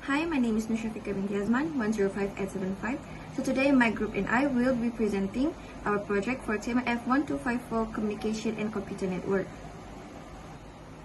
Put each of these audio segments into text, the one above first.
Hi, my name is Nushrafika binti Azman, 105875. So today my group and I will be presenting our project for TMF1254 Communication and Computer Network.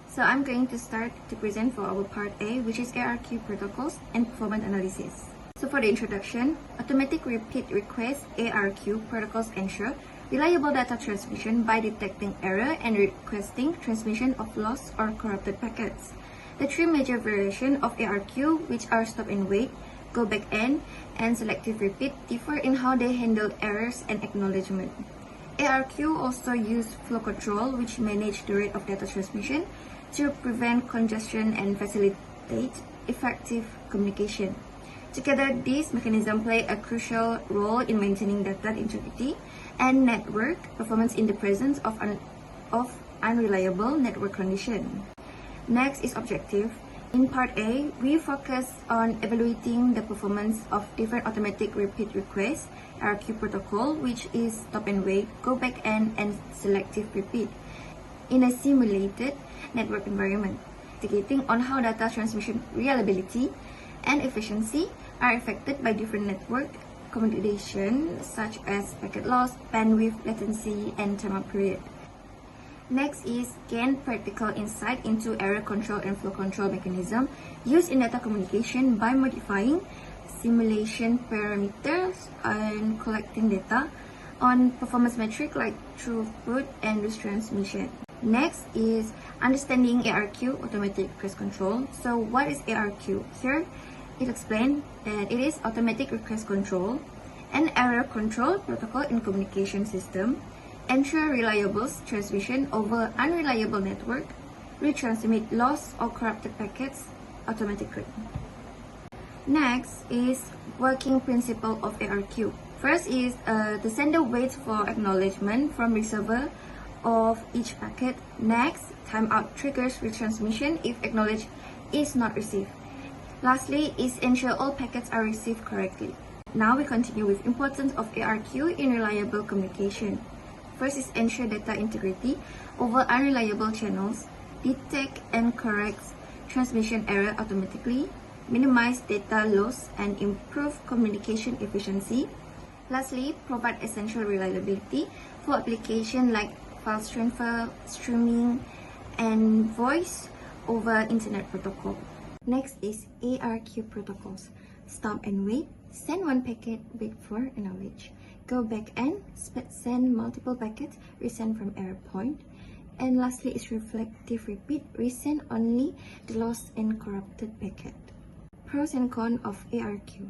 So I'm going to start to present for our part A, which is ARQ protocols and performance analysis. So for the introduction, automatic repeat request ARQ protocols ensure reliable data transmission by detecting error and requesting transmission of lost or corrupted packets. The three major variations of ARQ, which are stop and wait, go back and selective repeat, differ in how they handle errors and acknowledgement. ARQ also use flow control, which manage the rate of data transmission to prevent congestion and facilitate effective communication. Together, these mechanisms play a crucial role in maintaining data integrity and network performance in the presence of unreliable network conditions. Next is objective. In part A, we focus on evaluating the performance of different automatic repeat requests ARQ protocol, which is stop and wait, go back and selective repeat, in a simulated network environment, indicating on how data transmission reliability and efficiency are affected by different network accommodations such as packet loss, bandwidth, latency, and timeout period. Next is gain practical insight into error control and flow control mechanism used in data communication by modifying simulation parameters and collecting data on performance metrics like throughput and retransmission. Next is understanding ARQ, automatic request control. So what is ARQ? Here it explains that it is automatic request control, an error control protocol in communication system, ensure reliable transmission over unreliable network, retransmit lost or corrupted packets automatically. Next is working principle of ARQ. First is the sender waits for acknowledgement from receiver of each packet. Next, timeout triggers retransmission if acknowledged is not received. Lastly is ensure all packets are received correctly. Now we continue with importance of ARQ in reliable communication. First is ensure data integrity over unreliable channels, detect and correct transmission error automatically, minimize data loss and improve communication efficiency. Lastly, provide essential reliability for applications like file transfer, streaming, and voice over internet protocol. Next is ARQ protocols. Stop and wait, send one packet, wait for acknowledge. Go back and send multiple packets, resend from error point. And lastly is reflective repeat, resend only the lost and corrupted packet. Pros and cons of ARQ.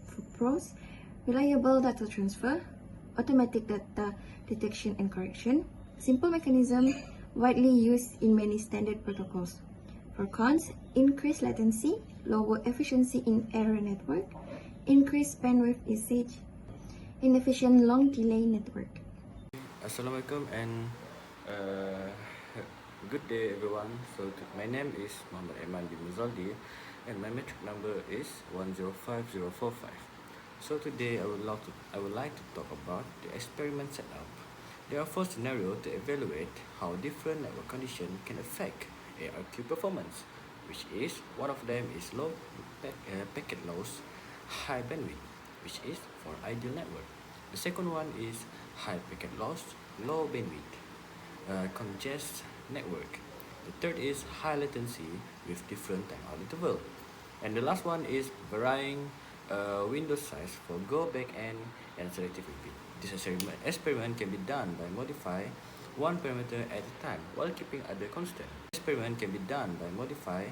For pros, reliable data transfer, automatic data detection and correction, simple mechanism, widely used in many standard protocols. For cons, increased latency, lower efficiency in error network, increased bandwidth usage, inefficient long delay network. Assalamualaikum and good day everyone. So my name is Muhammad Iman bin Muzaldi and my metric number is 105045. So today I would like to talk about the experiment setup. There are four scenarios to evaluate how different network conditions can affect ARQ performance, which is one of them is low packet loss, high bandwidth, which is for ideal network. The second one is high packet loss, low bandwidth, congest network. The third is high latency with different timeout interval. And the last one is varying window size for go back and selective repeat. This experiment can be done by modify one parameter at a time while keeping other constant. Experiment can be done by modify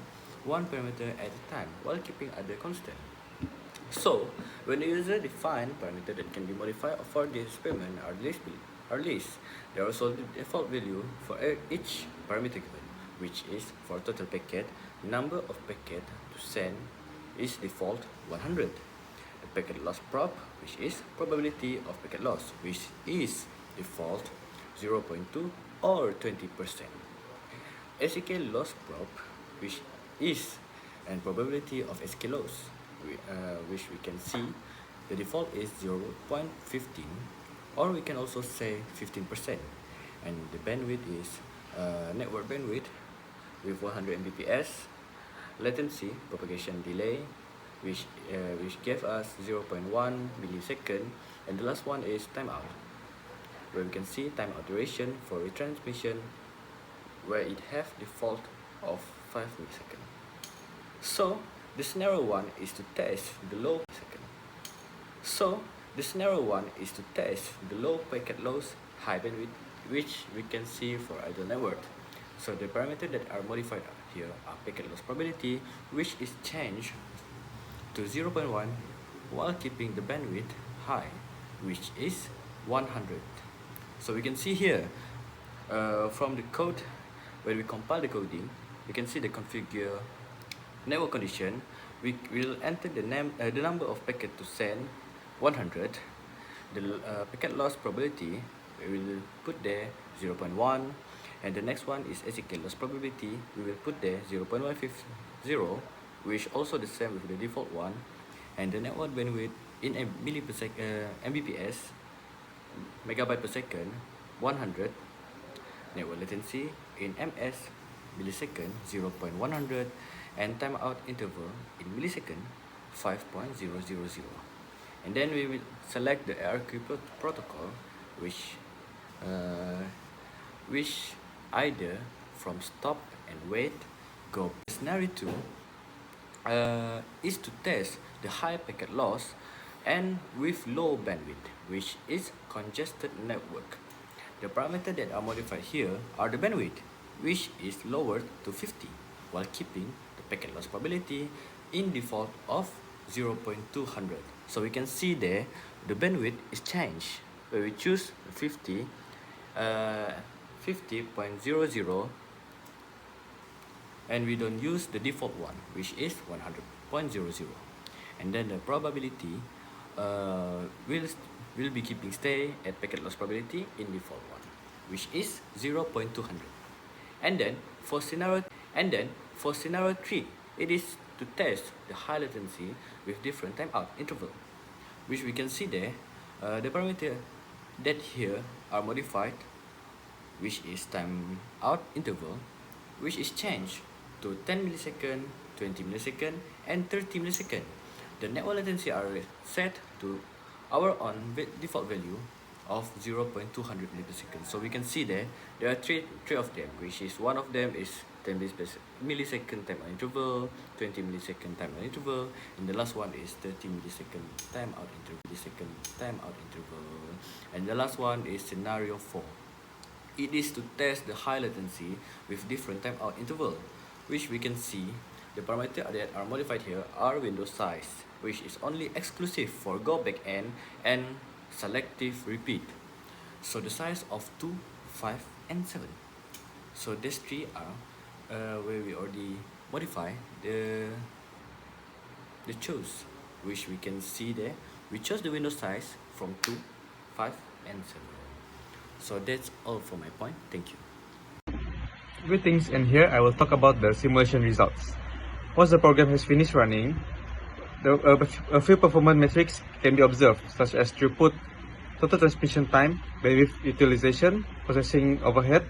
one parameter at a time while keeping other constant. So, when the user define parameter that can be modified for the experiment are list, there are also the default value for each parameter given, which is for total packet, number of packet to send is default 100. The packet loss prop, which is probability of packet loss, which is default 0.2 or 20%. SK loss prop, which is and probability of SK loss, which we can see the default is 0.15, or we can also say 15%, and the bandwidth is network bandwidth with 100 Mbps, latency, propagation delay, which gave us 0.1 millisecond, and the last one is timeout, where we can see timeout duration for retransmission, where it have default of 5 milliseconds. So the scenario 1 is to test the low second. So the scenario 1 is to test the low packet loss high bandwidth, which we can see for ideal network. So the parameters that are modified here are packet loss probability, which is changed to 0.1 while keeping the bandwidth high, which is 100. So we can see here from the code, when we compile the coding, you can see the configure network condition. We will enter the number of packet to send 100. The packet loss probability, we will put there 0.1, and the next one is SCK loss probability. We will put there 0.150, which also the same with the default one, and the network bandwidth in a Mbps, megabyte per second, 100. Network latency in ms, millisecond, 0.100, and timeout interval in millisecond, 5.000. And then we will select the ARQ protocol, which either from stop and wait go. Scenario 2 is to test the high packet loss and with low bandwidth, which is congested network. The parameters that are modified here are the bandwidth, which is lowered to 50, while keeping the packet loss probability in default of 0.200. So we can see there the bandwidth is changed, where we choose 50, 50.00, and we don't use the default one, which is 100.00. And then the probability will be keeping stay at packet loss probability in default one, which is 0.200. And then for scenario 3, it is to test the high latency with different timeout interval, which we can see there the parameter that here are modified, which is timeout interval, which is changed to 10 millisecond, 20 millisecond, and 30 millisecond. The network latency are set to our own default value of 0.200 milliseconds. So we can see there are three of them, which is one of them is 10 millisecond timeout interval, 20 millisecond timeout interval, and the last one is 30 millisecond timeout interval. And the last one is scenario 4. It is to test the high latency with different timeout interval, which we can see the parameters that are modified here are window size, which is only exclusive for go back end and selective repeat. So the size of 2, 5, and 7. So these three are where we already modify the choose, which we can see there. We chose the window size from 2, 5, and 7. So that's all for my point. Thank you. Greetings, and here I will talk about the simulation results. Once the program has finished running, a few performance metrics can be observed, such as throughput, total transmission time, bandwidth utilization, processing overhead,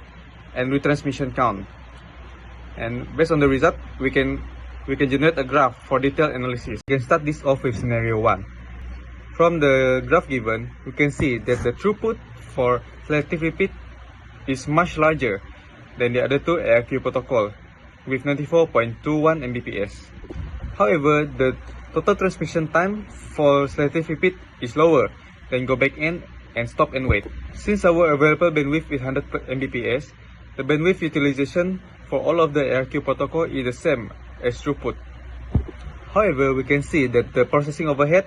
and retransmission count. And based on the result, we can generate a graph for detailed analysis. We can start this off with scenario 1. From the graph given, we can see that the throughput for selective repeat is much larger than the other two ARQ protocol, with 94.21 Mbps. However, the total transmission time for selective repeat is lower than go back end and stop and wait. Since our available bandwidth is 100 Mbps, the bandwidth utilization for all of the ARQ protocol is the same as throughput. However, we can see that the processing overhead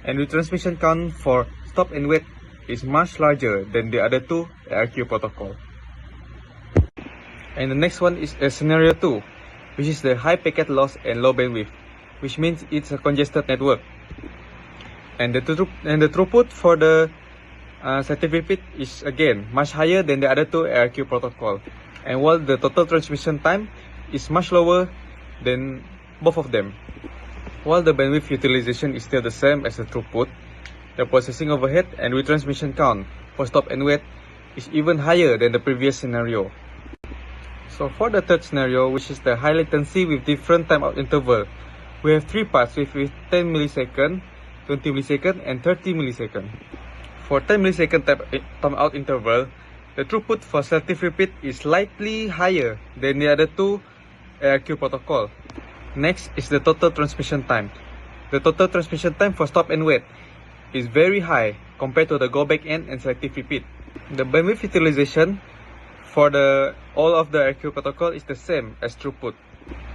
and retransmission count for stop and wait is much larger than the other two ARQ protocol. And the next one is scenario 2, which is the high packet loss and low bandwidth, which means it's a congested network. And the throughput for the selective repeat is again much higher than the other two ARQ protocol. And while the total transmission time is much lower than both of them. While the bandwidth utilization is still the same as the throughput, the processing overhead and retransmission count for stop and wait is even higher than the previous scenario. So for the third scenario, which is the high latency with different timeout interval, We have three parts with 10 millisecond, 20 millisecond, and 30 millisecond. For 10 millisecond timeout interval, the throughput for selective repeat is slightly higher than the other two ARQ protocol. Next is the total transmission time. The total transmission time for stop and wait is very high compared to the go back N and selective repeat. The bandwidth utilization for all of the ARQ protocol is the same as throughput.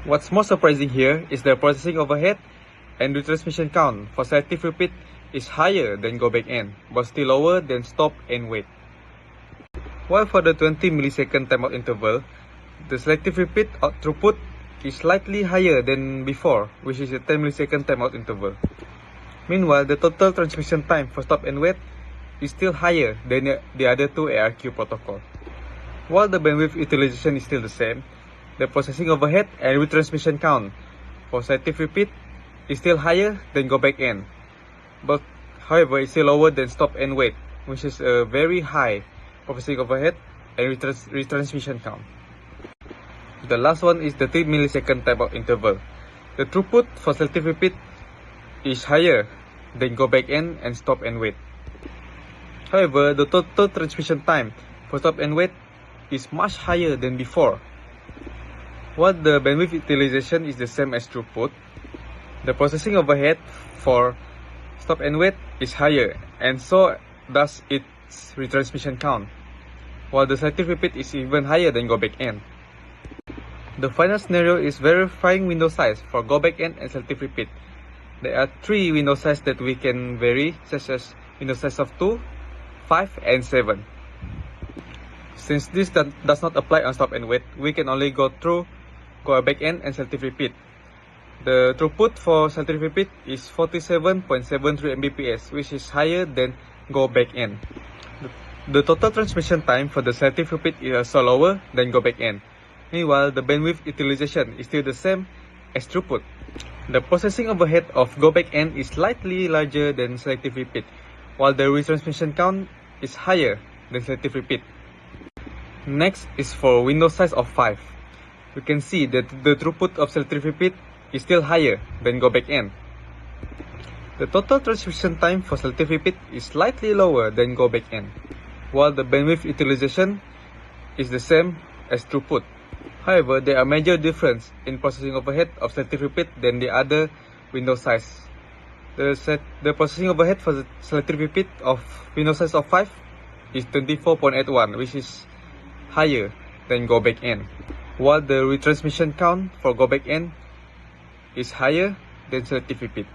What's more surprising here is the processing overhead and retransmission count for selective repeat is higher than go back N, but still lower than stop and wait. While for the 20 millisecond timeout interval, the selective repeat throughput is slightly higher than before, which is a 10 millisecond timeout interval. Meanwhile, the total transmission time for stop and wait is still higher than the other two ARQ protocol. While the bandwidth utilization is still the same, the processing overhead and retransmission count for selective repeat is still higher than go back N, but however it's still lower than stop and wait, which is a very high processing overhead and retransmission count. The last one is the 3 millisecond timeout interval. The throughput for selective repeat is higher than go back N and stop and wait. However, the total transmission time for stop and wait is much higher than before. While the bandwidth utilization is the same as throughput, the processing overhead for stop and wait is higher, and so does its retransmission count, while the selective repeat is even higher than go back N. The final scenario is verifying window size for go back N and selective repeat. There are three window sizes that we can vary, such as window size of 2, 5, and 7. Since this does not apply on stop and wait, we can only go through go back N and selective repeat. The throughput for selective repeat is 47.73 Mbps, which is higher than go back N. The total transmission time for the selective repeat is also lower than go back N. Meanwhile, the bandwidth utilization is still the same as throughput. The processing overhead of go back N is slightly larger than selective repeat, while the retransmission count is higher than selective repeat. Next is for window size of 5. We can see that the throughput of selective repeat is still higher than go back N. The total transmission time for selective repeat is slightly lower than go back N, while the bandwidth utilization is the same as throughput. However, there are major difference in processing overhead of selective repeat than the other window size. The processing overhead for the selective repeat of window size of 5 is 24.81, which is higher than go back N, while the retransmission count for go back N is higher than selective repeat.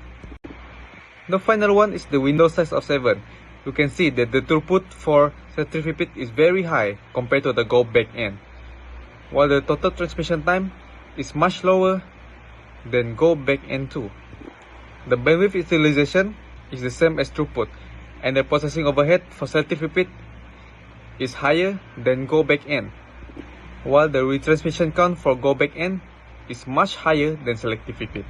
The final one is the window size of 7. You can see that the throughput for selective repeat is very high compared to the go back N, while the total transmission time is much lower than go back N2. The bandwidth utilization is the same as throughput, and the processing overhead for selective repeat is higher than go back N, while the retransmission count for go back N is much higher than selective repeat.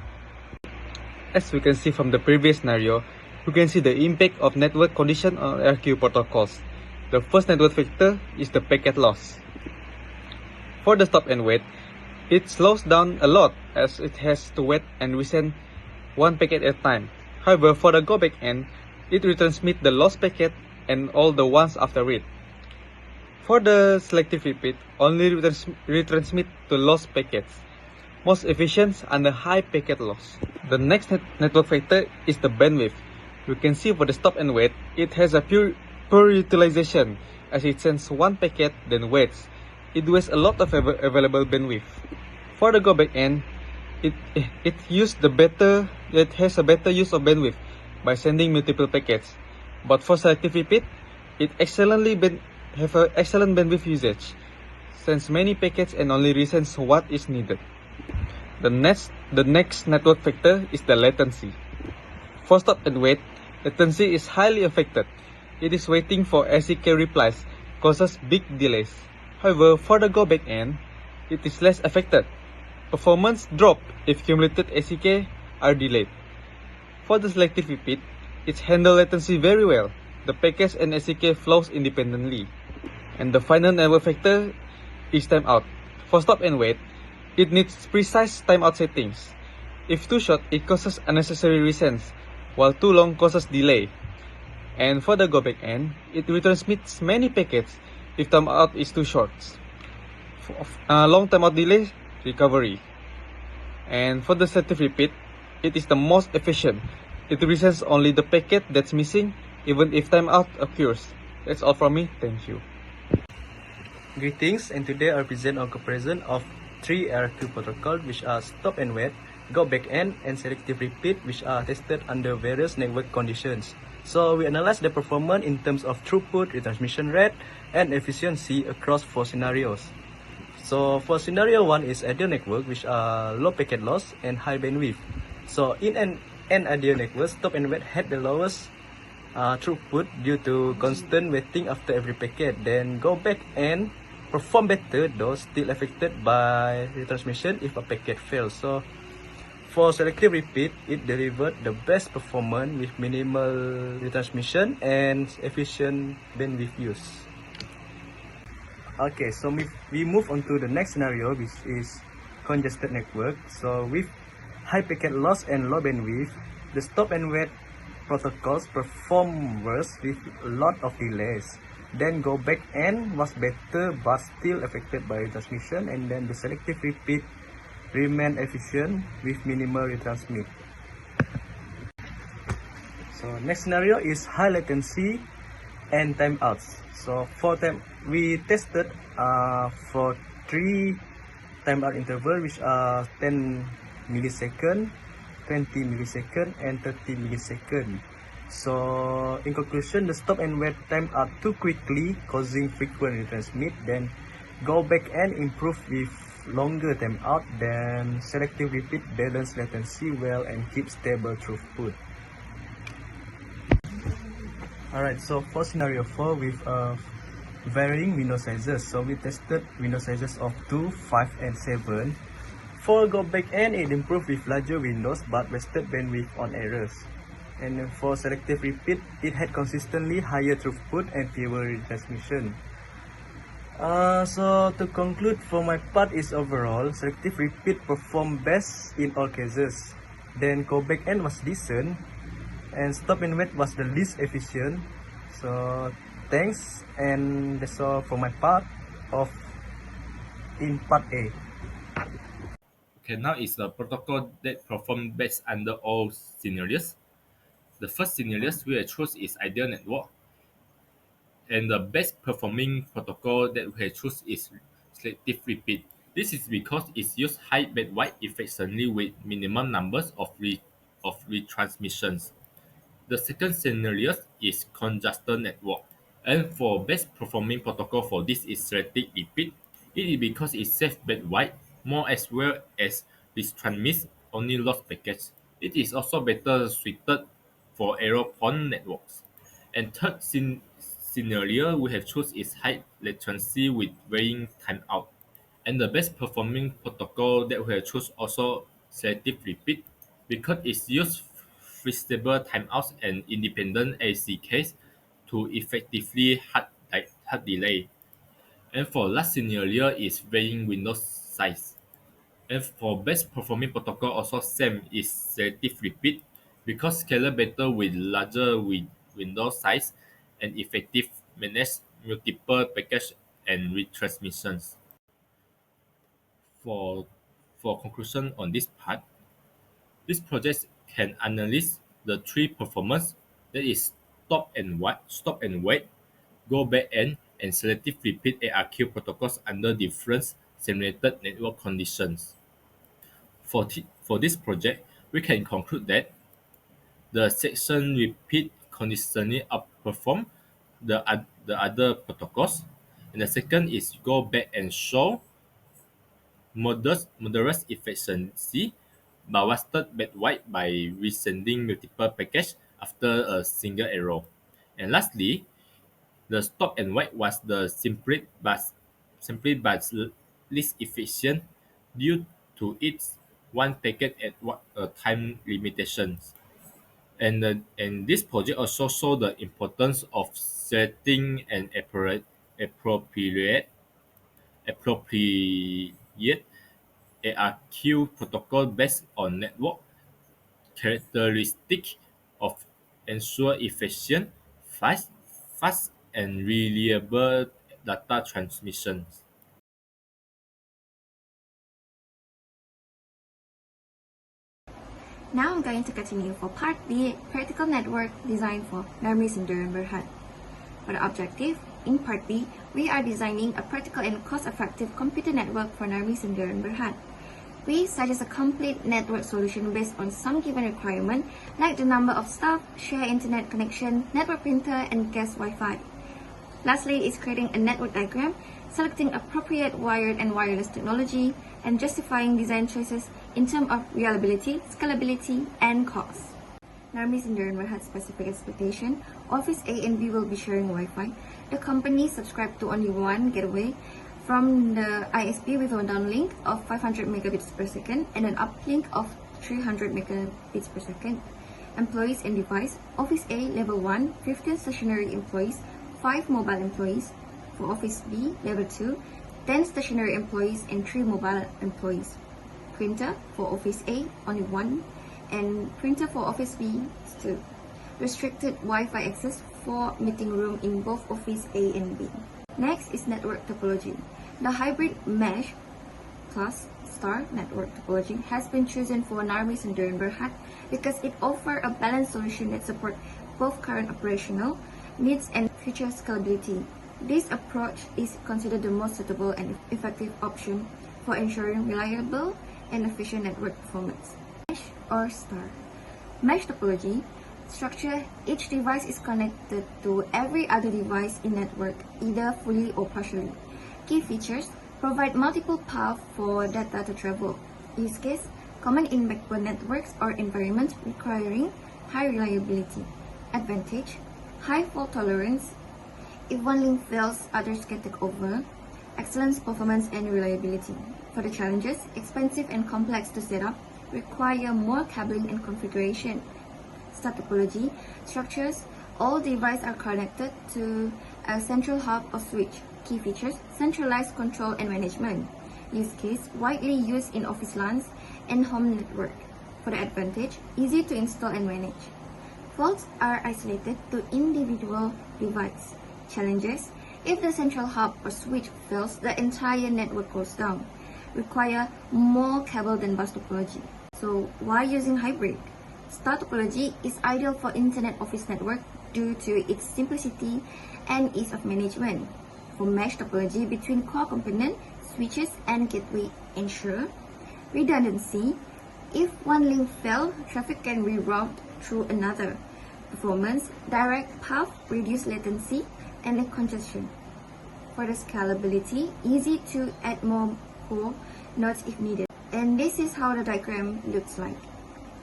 As we can see from the previous scenario, we can see the impact of network condition on ARQ protocols. The first network factor is the packet loss. For the stop and wait, it slows down a lot as it has to wait and resend one packet at a time. However, for the go back N, it retransmits the lost packet and all the ones after it. For the selective repeat, only retransmit the lost packets, most efficient under high packet loss. The next network factor is the bandwidth. You can see for the stop and wait, it has a poor utilization as it sends one packet then waits. It wastes a lot of available bandwidth. For the go back N, it has a better use of bandwidth by sending multiple packets. But for selective repeat, it have an excellent bandwidth usage, sends many packets and only resends what is needed. The next network factor is the latency. For stop and wait, latency is highly affected. It is waiting for ACK replies, causes big delays. However, for the go back N, it is less affected. Performance drop if cumulative ACK are delayed. For the selective repeat, it handles latency very well. The packets and ACK flows independently. And the final network factor is timeout. For stop and wait, it needs precise timeout settings. If too short, it causes unnecessary resends, while too long causes delay. And for the go back end, it retransmits many packets if timeout is too short. Long timeout delay, recovery. And for the selective repeat, it is the most efficient. It resends only the packet that's missing, even if timeout occurs. That's all from me. Thank you. Greetings, and today I present a comparison of three ARQ protocols which are stop and wait, go backend, and selective repeat, which are tested under various network conditions. So we analyze the performance in terms of throughput, retransmission rate, and efficiency across four scenarios. So for scenario 1 is ideal network, which are low packet loss and high bandwidth. So in an ideal network, stop and wait had the lowest throughput due to constant waiting after every packet. Then go back and perform better, though still affected by retransmission if a packet fails. So for selective repeat, it delivered the best performance with minimal retransmission and efficient bandwidth use. Okay, so we move on to the next scenario, which is congested network. So with high packet loss and low bandwidth, the stop and wait protocols perform worse with a lot of delays. Then go back end was better but still affected by retransmission, and then the selective repeat remain efficient with minimal retransmit. So next scenario is high latency and timeouts. So for time we tested for three timeout interval, which are 10 millisecond, 20 millisecond, and 30 millisecond. So in conclusion, the stop and wait time out too quickly, causing frequent retransmit. Then go back and improve with longer timeout. Then selective repeat balance latency well and keep stable throughput. Alright, so for scenario 4 with varying window sizes. So we tested window sizes of 2, 5, and 7. For go back end, it improved with larger windows but wasted bandwidth on errors. And for selective repeat, it had consistently higher throughput and fewer retransmission. So to conclude, for my part is overall, selective repeat performed best in all cases. Then go back end was decent, and stop and wait was the least efficient. So thanks, and that's all for my part of in part A. Okay, now is the protocol that perform best under all scenarios. The first scenario we have choose is ideal network, and the best performing protocol that we have choose is selective repeat. This is because it uses high bandwidth efficiently with minimum numbers of retransmissions. The second scenario is congested network, and for best performing protocol for this is selective repeat. It is because it saves bandwidth more as well as retransmits only lost packets. It is also better suited for error-prone networks. And third scenario we have choose is high latency with varying timeout. And the best performing protocol that we have choose also selective repeat because it uses flexible timeouts and independent ACKs to effectively hard delay. And for last scenario is varying window size. And for best performing protocol also same is selective repeat because scalar better with larger window size and effective manage multiple package and retransmissions. For conclusion on this part, this project can analyze the three performance that is stop and wait, go back end, and selective repeat ARQ protocols under different simulated network conditions. For this project, we can conclude that the section repeat consistently outperform the other protocols, and the second is go back and show moderate efficiency but wasted bandwidth by resending multiple packages after a single error. And lastly, the stop and wait was the simply but least efficient due to its one packet at a time limitations. And this project also show the importance of setting an appropriate ARQ protocol based on network characteristic of ensure efficient, fast and reliable data transmission. Now I'm going to continue for part B, practical network design for Narmi Sundar and Berhad. For the objective, in part B, we are designing a practical and cost-effective computer network for Narmi Sundar and Berhad. We suggest a complete network solution based on some given requirement like the number of staff, shared internet connection, network printer, and guest Wi-Fi. Lastly is creating a network diagram, selecting appropriate wired and wireless technology, and justifying design choices in terms of reliability, scalability, and cost. Narmi Sundar and Berhad specific expectation, Office A and B will be sharing Wi-Fi. The company subscribed to only one gateway from the ISP with a downlink of 500 megabits per second and an uplink of 300 megabits per second. Employees and device, Office A Level 1, 15 stationary employees, 5 mobile employees. For Office B Level 2, 10 stationary employees and 3 mobile employees. Printer for Office A, only 1, and printer for Office B is 2. Restricted Wi-Fi access for meeting room in both Office A and B. Next is network topology. The hybrid mesh plus star network topology has been chosen for Narmi Sundar and Berhad because it offers a balanced solution that supports both current operational needs and future scalability. This approach is considered the most suitable and effective option for ensuring reliable and efficient network performance. Mesh or star. Mesh topology structure, each device is connected to every other device in network, either fully or partially. Key features provide multiple paths for data to travel. Use case, common in backbone networks or environments requiring high reliability. Advantage, high fault tolerance. If one link fails, others can take over. Excellent performance and reliability. For the challenges, expensive and complex to set up, require more cabling and configuration. Star topology structures, all devices are connected to a central hub or switch. Key features, centralized control and management. Use case, widely used in office LANs and home network. For the advantage, easy to install and manage. Faults are isolated to individual device. Challenges, if the central hub or switch fails, the entire network goes down. Require more cable than bus topology. So why using hybrid? Star topology is ideal for Internet Office network due to its simplicity and ease of management. For mesh topology between core component, switches, and gateway ensure redundancy. If one link fails, traffic can reroute through another. Performance, direct path, reduce latency, and congestion. For the scalability, easy to add more core nodes if needed. And this is how the diagram looks like.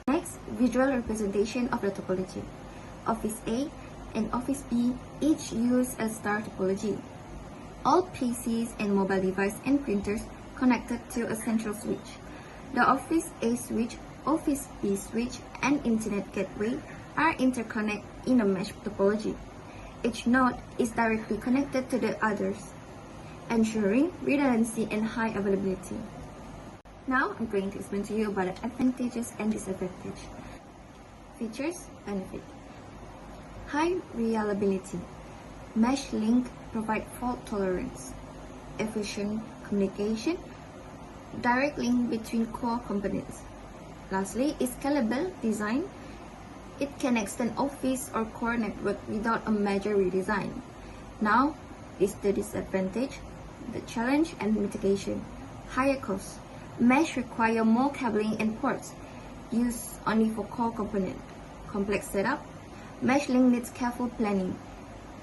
Next, visual representation of the topology. Office A and Office B each use a star topology. All PCs and mobile devices and printers connected to a central switch. The Office A switch, Office B switch, and Internet gateway are interconnected in a mesh topology. Each node is directly connected to the others, ensuring redundancy and high availability. Now I'm going to explain to you about the advantages and disadvantages. Features, benefit. High reliability. Mesh link provide fault tolerance. Efficient communication. Direct link between core components. Lastly, is scalable design. It can extend office or core network without a major redesign. Now, is the disadvantage, the challenge and mitigation. Higher cost. Mesh require more cabling and ports, used only for core component. Complex setup. Mesh link needs careful planning.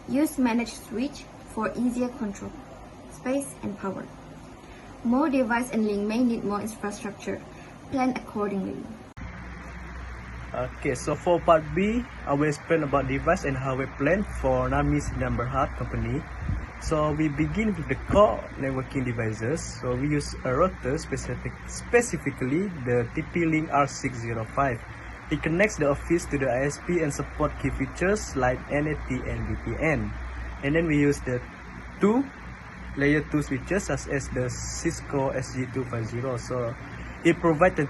Use managed switch for easier control. Space and power. More device and link may need more infrastructure. Plan accordingly. Okay, so for part B, I will explain about device and hardware plan for Narmi Sundar and Berhad company. So we begin with the core networking devices. So we use a router specifically the TP-Link R605. It connects the office to the ISP and support key features like NAT and VPN. And then we use the two layer 2 switches such as the Cisco SG250. So it provides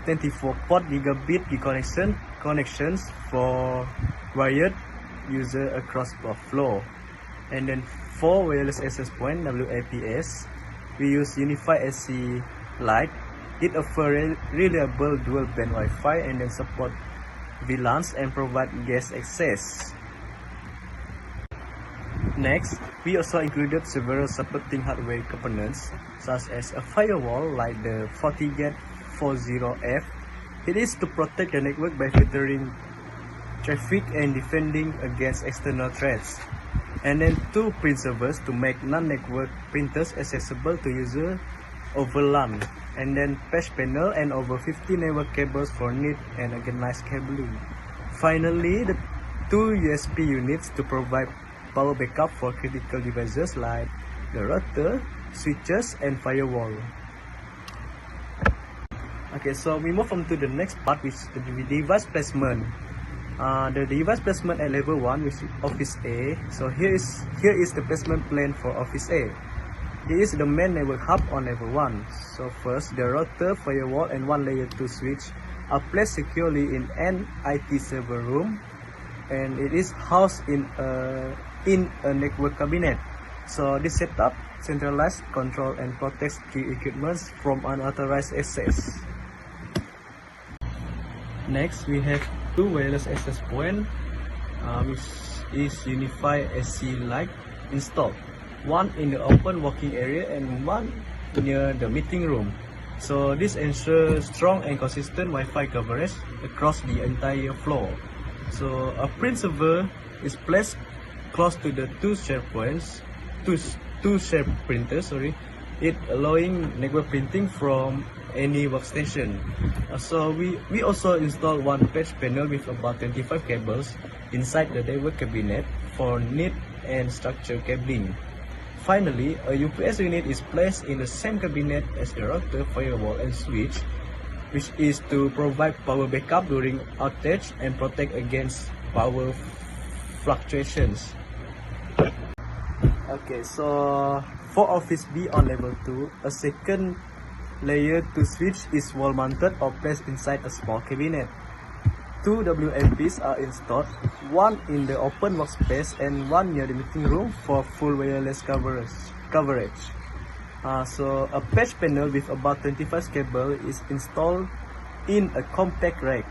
24 port gigabit connections for wired user across both floor. And then for wireless access point WAPS, we use Unified AC Lite. It offers reliable dual band Wi-Fi and then support VLANs and provide guest access. Next, we also included several supporting hardware components such as a firewall like the FortiGate 40F. It is to protect the network by filtering traffic and defending against external threats. And then 2 print servers to make non-network printers accessible to users over LAN. And then patch panel and over 50 network cables for neat and organized cabling. Finally, the 2 USB units to provide power backup for critical devices like the router, switches, and firewall. Okay, so we move on to the next part, which is the device placement. The device placement at level 1, which is Office A. So here is the placement plan for Office A. It is the main network hub on level 1. So first, the router, firewall, and 1 layer 2 switch are placed securely in an IT server room, and it is housed in a network cabinet. So this setup centralized control and protects key equipment from unauthorized access. Next, we have 2 wireless access points, which is Unified AC Lite installed. One in the open working area and one near the meeting room. So this ensures strong and consistent Wi-Fi coverage across the entire floor. So a print server is placed close to the two shared printers, it allowing network printing from any workstation. So we also installed 1 patch panel with about 25 cables inside the network cabinet for neat and structured cabling. Finally, a UPS unit is placed in the same cabinet as the router, firewall, and switch, which is to provide power backup during outage and protect against power fluctuations. Okay, so for Office B on level 2, a second layer 2 switch is wall mounted or placed inside a small cabinet. 2 WMPs are installed, one in the open workspace and one near the meeting room for full wireless coverage. So a patch panel with about 25 cables is installed in a compact rack.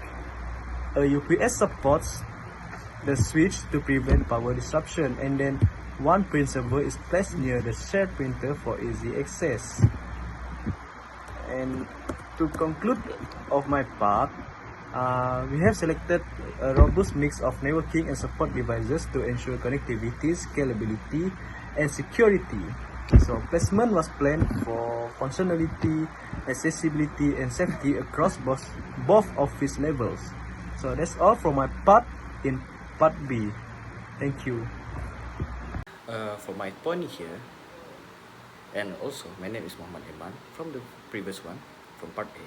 A UPS supports the switch to prevent power disruption, and then 1 print server is placed near the shared printer for easy access. And to conclude of my part, we have selected a robust mix of networking and support devices to ensure connectivity, scalability, and security. So placement was planned for functionality, accessibility, and safety across both office levels. So that's all from my part in part B. Thank you. For my point here, and also my name is Muhammad Iman from the previous one, from part A.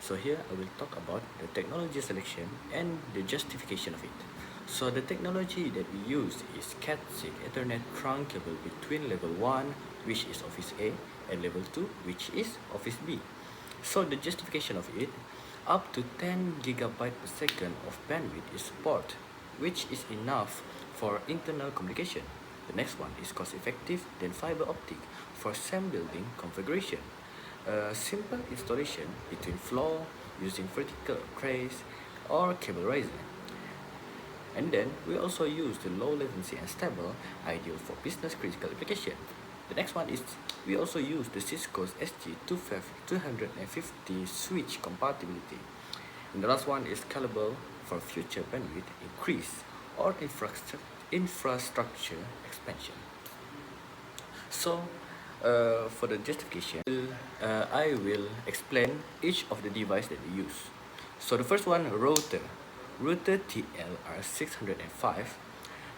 So here I will talk about the technology selection and the justification of it. So the technology that we use is Cat6 Ethernet trunk cable between level 1, which is Office A, and level 2, which is Office B. So the justification of it, up to 10 gigabyte per second of bandwidth is support, which is enough for internal communication. The next one is cost effective than fiber optic for SEM building configuration. Simple installation between floor using vertical trays or cable riser. And then we also use the low latency and stable, ideal for business critical application. The next one is we also use the Cisco's SG250 switch compatibility. And the last one is scalable for future bandwidth increase or infrastructure expansion. So for the justification, I will explain each of the device that we use. So the first one, router TLR605.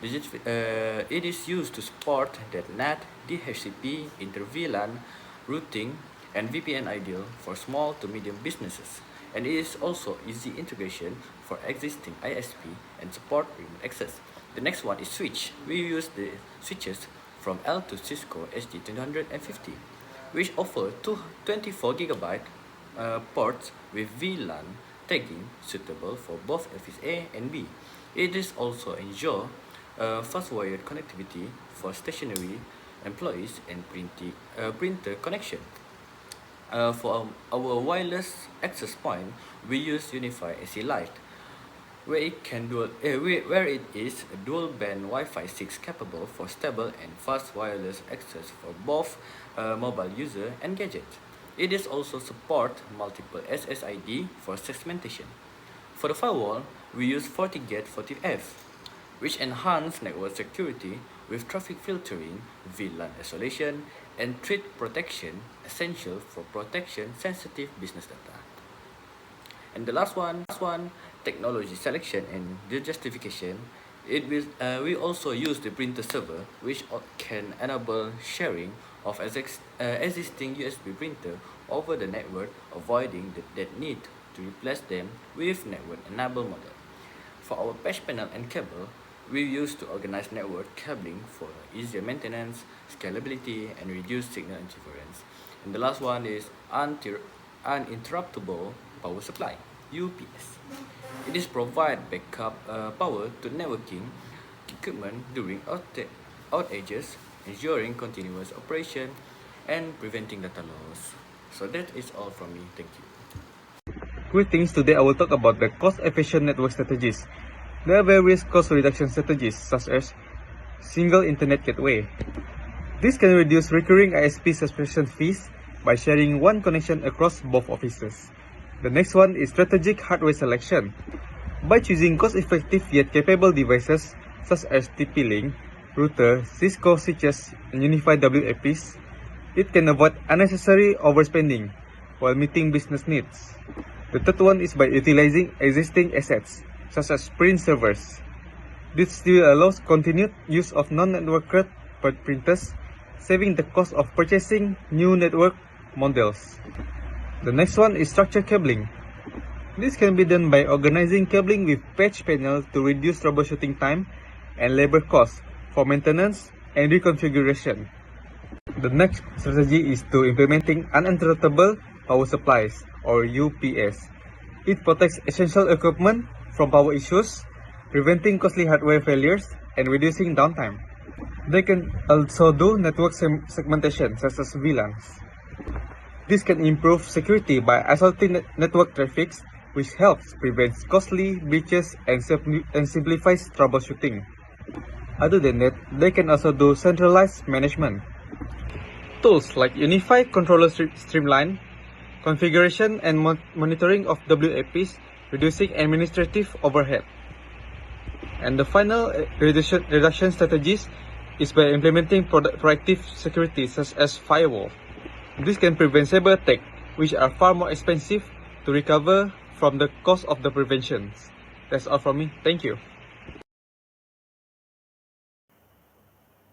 It is used to support that NAT, DHCP, inter-VLAN, routing, and VPN, ideal for small to medium businesses. And it is also easy integration for existing ISP and support remote access. The next one is switch. We use the switches from L to Cisco HD250, which offer 24 GB ports with VLAN tagging suitable for both Office A and B. It is also ensure fast wired connectivity for stationary employees and printer connection. For our wireless access point, we use Unify AC Lite, where it is a dual band Wi-Fi 6 capable for stable and fast wireless access for both mobile user and gadget. It is also support multiple SSID for segmentation. For the firewall, we use FortiGate 40F, which enhance network security with traffic filtering, VLAN isolation, and threat protection essential for protection sensitive business data. And the last one, technology selection and the justification. We also use the printer server, which can enable sharing of existing USB printer over the network, avoiding that need to replace them with network enabled model. For our patch panel and cable, we use to organize network cabling for easier maintenance, scalability, and reduced signal interference. And the last one is uninterruptible power supply, UPS. It is provide backup power to networking equipment during outages, ensuring continuous operation and preventing data loss. So that is all from me. Thank you. Greetings, today I will talk about the cost-efficient network strategies. There are various cost reduction strategies such as single internet gateway. This can reduce recurring ISP subscription fees by sharing one connection across both offices. The next one is strategic hardware selection. By choosing cost-effective yet capable devices such as TP-Link, router, Cisco switches, and unified WAPs, it can avoid unnecessary overspending while meeting business needs. The third one is by utilizing existing assets such as print servers. This still allows continued use of non-networked printers, saving the cost of purchasing new network models. The next one is structured cabling. This can be done by organizing cabling with patch panel to reduce troubleshooting time and labor costs for maintenance and reconfiguration. The next strategy is to implementing uninterruptible power supplies or UPS. It protects essential equipment from power issues, preventing costly hardware failures and reducing downtime. They can also do network segmentation such as VLANs. This can improve security by isolating network traffic, which helps prevent costly breaches and simplifies troubleshooting. Other than that, they can also do centralized management. Tools like Unify Controller Streamline, configuration and monitoring of WAPs, reducing administrative overhead. And the final reduction strategies is by implementing proactive security such as firewall. This can prevent cyber attacks, which are far more expensive to recover from the cost of the preventions. That's all from me. Thank you.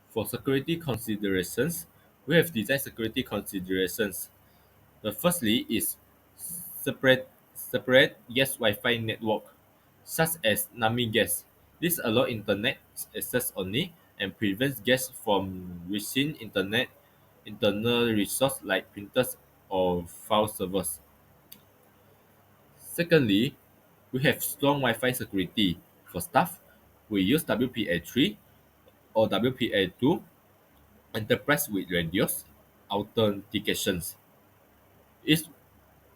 For security considerations, we have design security considerations. The firstly is separate guest Wi-Fi network, such as NAMI guest. This allows internet access only and prevents guests from reaching internal resources like printers or file servers. Secondly, we have strong Wi-Fi security. For staff, we use WPA3 or WPA2 enterprise with radios authentications. If,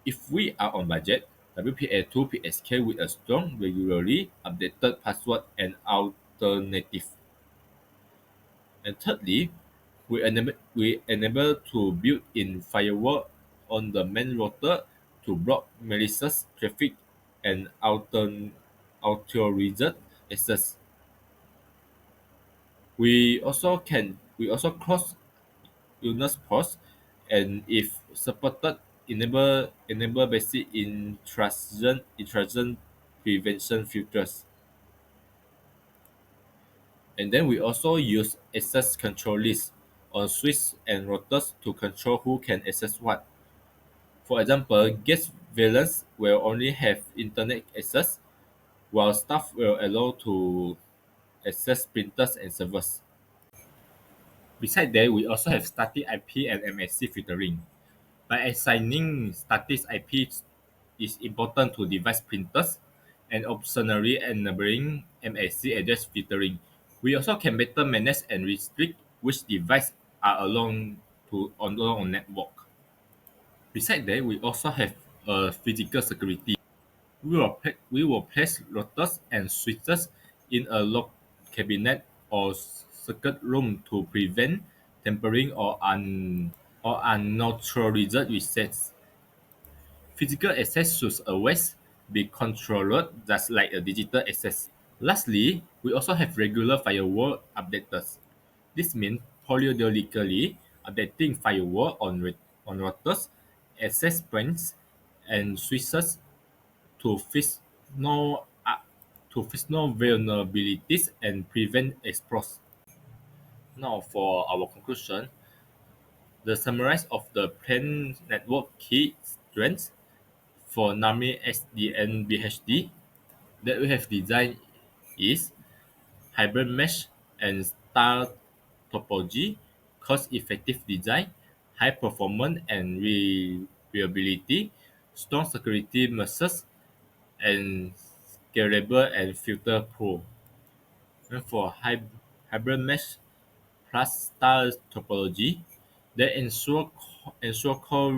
if we are on budget, WPA2 PSK with a strong, regularly updated password and alternative. And thirdly, we enable to build in firewall on the main router to block malicious traffic and authorized access. We also cross illness ports and if supported enable basic intrusion prevention filters. And then we also use access control lists on switches and routers to control who can access what. For example, guest VLANs will only have internet access, while staff will allow to access printers and servers. Besides that, we also have static IP and MSC filtering. By assigning static IP is important to device printers and optionally enabling MSC address filtering. We also can better manage and restrict which devices are along network. Besides that, we also have physical security. We will place routers and switches in a locked cabinet or circuit room to prevent tampering or unauthorized access. Physical access should always be controlled just like a digital access. Lastly, we also have regular firewall updates. This means periodically updating firewall on routers, access points, and switches to fix no uh, to fix no vulnerabilities and prevent exploits. Now, for our conclusion, the summarize of the planned network key strengths for NAMI SDN BHD that we have designed is hybrid mesh and star topology, cost-effective design, high performance and reliability, strong security measures, and scalable and filter-proof. And for hybrid mesh plus star topology, they ensure core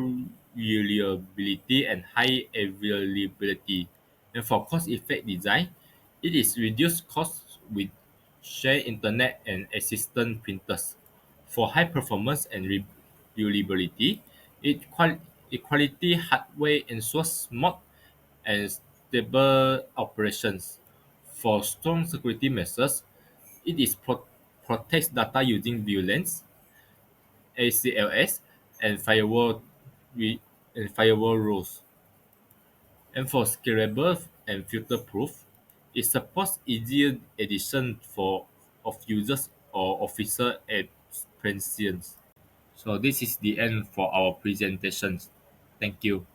reliability and high availability. And for cost-effective design, it is reduced costs with shared internet and assistant printers. For high performance and reliability, quality hardware ensures smooth and stable operations. For strong security measures, it is protects data using VLANs, ACLS, and firewall rules. And for scalable and filter-proof, it supports easier addition for of users or officer experience. So this is the end for our presentations. Thank you.